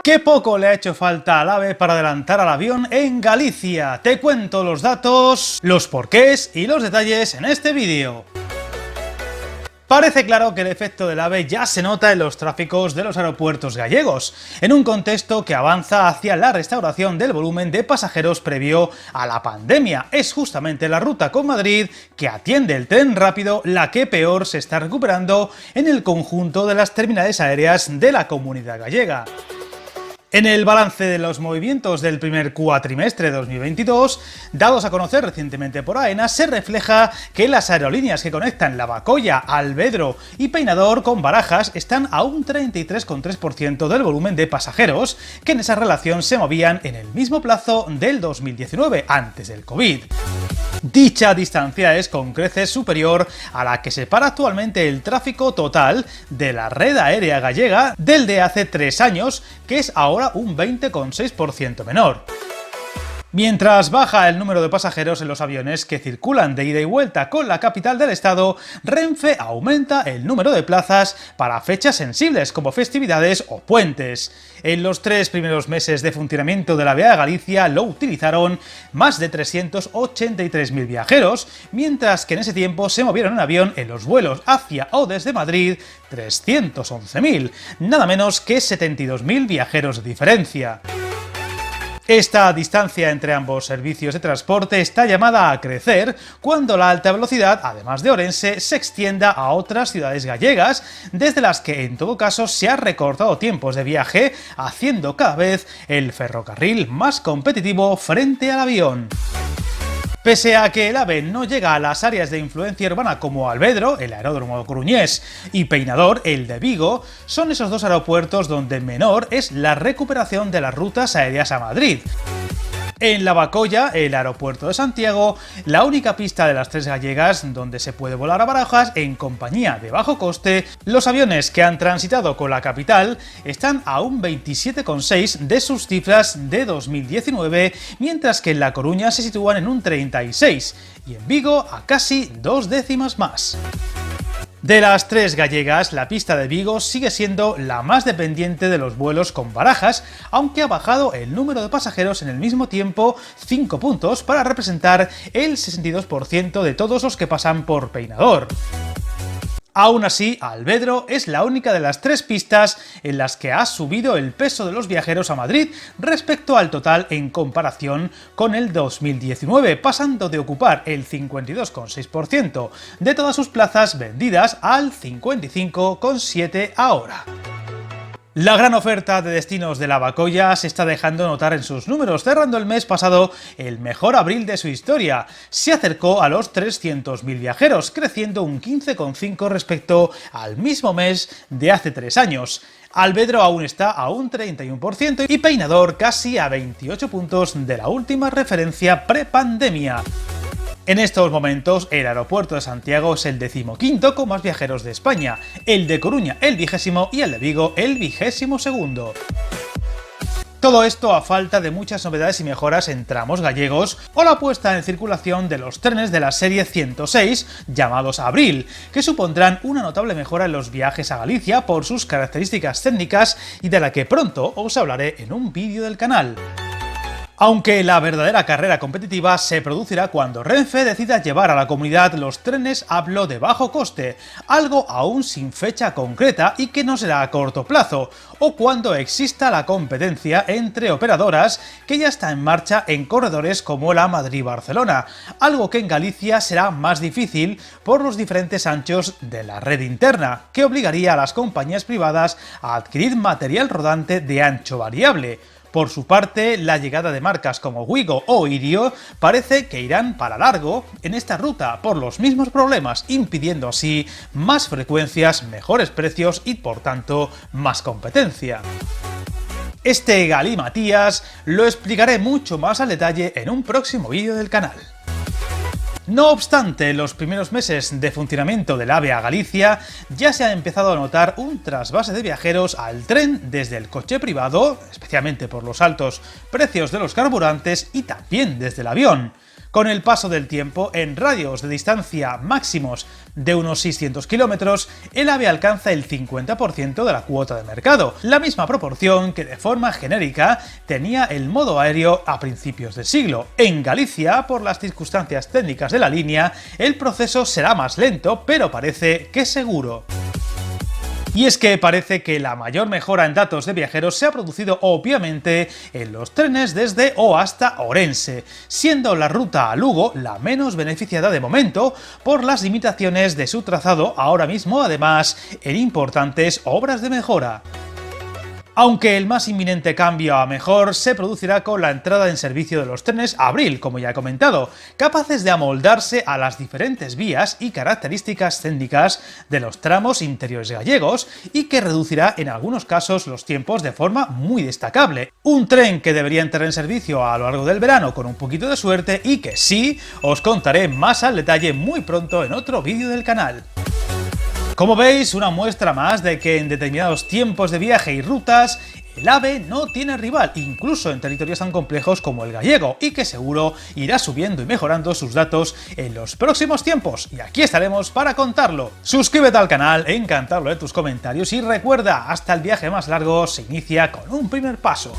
Qué poco le ha hecho falta al AVE para adelantar al avión en Galicia. Te cuento los datos, los porqués y los detalles en este vídeo. Parece claro que el efecto del AVE ya se nota en los tráficos de los aeropuertos gallegos, en un contexto que avanza hacia la restauración del volumen de pasajeros previo a la pandemia. Es justamente la ruta con Madrid, que atiende el tren rápido, la que peor se está recuperando en el conjunto de las terminales aéreas de la Comunidad Gallega. En el balance de los movimientos del primer cuatrimestre de 2022, dados a conocer recientemente por AENA, se refleja que las aerolíneas que conectan Lavacolla, Alvedro y Peinador con Barajas están a un 33,3% del volumen de pasajeros que en esa relación se movían en el mismo plazo del 2019, antes del COVID. Dicha distancia es con creces superior a la que separa actualmente el tráfico total de la red aérea gallega del de hace 3 años, que es ahora un 20,6% menor. Mientras baja el número de pasajeros en los aviones que circulan de ida y vuelta con la capital del estado, Renfe aumenta el número de plazas para fechas sensibles como festividades o puentes. En los 3 primeros meses de funcionamiento de la AVE Galicia lo utilizaron más de 383.000 viajeros, mientras que en ese tiempo se movieron en avión en los vuelos hacia o desde Madrid 311.000, nada menos que 72.000 viajeros de diferencia. Esta distancia entre ambos servicios de transporte está llamada a crecer cuando la alta velocidad, además de Orense, se extienda a otras ciudades gallegas, desde las que en todo caso se ha recortado tiempos de viaje, haciendo cada vez el ferrocarril más competitivo frente al avión. Pese a que el AVE no llega a las áreas de influencia urbana como Alvedro, el aeródromo coruñés, y Peinador, el de Vigo, son esos dos aeropuertos donde menor es la recuperación de las rutas aéreas a Madrid. En Lavacolla, el aeropuerto de Santiago, la única pista de las 3 gallegas donde se puede volar a Barajas en compañía de bajo coste, los aviones que han transitado con la capital están a un 27,6 de sus cifras de 2019, mientras que en La Coruña se sitúan en un 36 y en Vigo a casi 2 décimas más. De las 3 gallegas, la pista de Vigo sigue siendo la más dependiente de los vuelos con Barajas, aunque ha bajado el número de pasajeros en el mismo tiempo 5 puntos para representar el 62% de todos los que pasan por Peinador. Aún así, Alvedro es la única de las 3 pistas en las que ha subido el peso de los viajeros a Madrid respecto al total en comparación con el 2019, pasando de ocupar el 52,6% de todas sus plazas vendidas al 55,7% ahora. La gran oferta de destinos de Lavacolla se está dejando notar en sus números, cerrando el mes pasado el mejor abril de su historia. Se acercó a los 300.000 viajeros, creciendo un 15,5% respecto al mismo mes de hace 3 años. Alvedro aún está a un 31% y Peinador casi a 28 puntos de la última referencia prepandemia. En estos momentos, el aeropuerto de Santiago es el 15º con más viajeros de España, el de Coruña el 20º y el de Vigo el 22º. Todo esto a falta de muchas novedades y mejoras en tramos gallegos o la puesta en circulación de los trenes de la serie 106 llamados Abril, que supondrán una notable mejora en los viajes a Galicia por sus características técnicas y de la que pronto os hablaré en un vídeo del canal. Aunque la verdadera carrera competitiva se producirá cuando Renfe decida llevar a la comunidad los trenes ABLO de bajo coste, algo aún sin fecha concreta y que no será a corto plazo, o cuando exista la competencia entre operadoras que ya está en marcha en corredores como la Madrid-Barcelona, algo que en Galicia será más difícil por los diferentes anchos de la red interna, que obligaría a las compañías privadas a adquirir material rodante de ancho variable. Por su parte, la llegada de marcas como Wigo o Irio parece que irán para largo en esta ruta por los mismos problemas, impidiendo así más frecuencias, mejores precios y por tanto más competencia. Este galimatías lo explicaré mucho más al detalle en un próximo vídeo del canal. No obstante, en los primeros meses de funcionamiento del AVE a Galicia ya se ha empezado a notar un trasvase de viajeros al tren desde el coche privado, especialmente por los altos precios de los carburantes, y también desde el avión. Con el paso del tiempo, en radios de distancia máximos de unos 600 kilómetros, el AVE alcanza el 50% de la cuota de mercado, la misma proporción que de forma genérica tenía el modo aéreo a principios del siglo. En Galicia, por las circunstancias técnicas de la línea, el proceso será más lento, pero parece que seguro. Y es que parece que la mayor mejora en datos de viajeros se ha producido obviamente en los trenes desde o hasta Orense, siendo la ruta a Lugo la menos beneficiada de momento por las limitaciones de su trazado, ahora mismo además en importantes obras de mejora. Aunque el más inminente cambio a mejor se producirá con la entrada en servicio de los trenes Abril, como ya he comentado, capaces de amoldarse a las diferentes vías y características técnicas de los tramos interiores gallegos y que reducirá en algunos casos los tiempos de forma muy destacable. Un tren que debería entrar en servicio a lo largo del verano con un poquito de suerte y que sí, os contaré más al detalle muy pronto en otro vídeo del canal. Como veis, una muestra más de que en determinados tiempos de viaje y rutas, el AVE no tiene rival, incluso en territorios tan complejos como el gallego, y que seguro irá subiendo y mejorando sus datos en los próximos tiempos, y aquí estaremos para contarlo. Suscríbete al canal, encantado de tus comentarios, y recuerda, hasta el viaje más largo se inicia con un primer paso.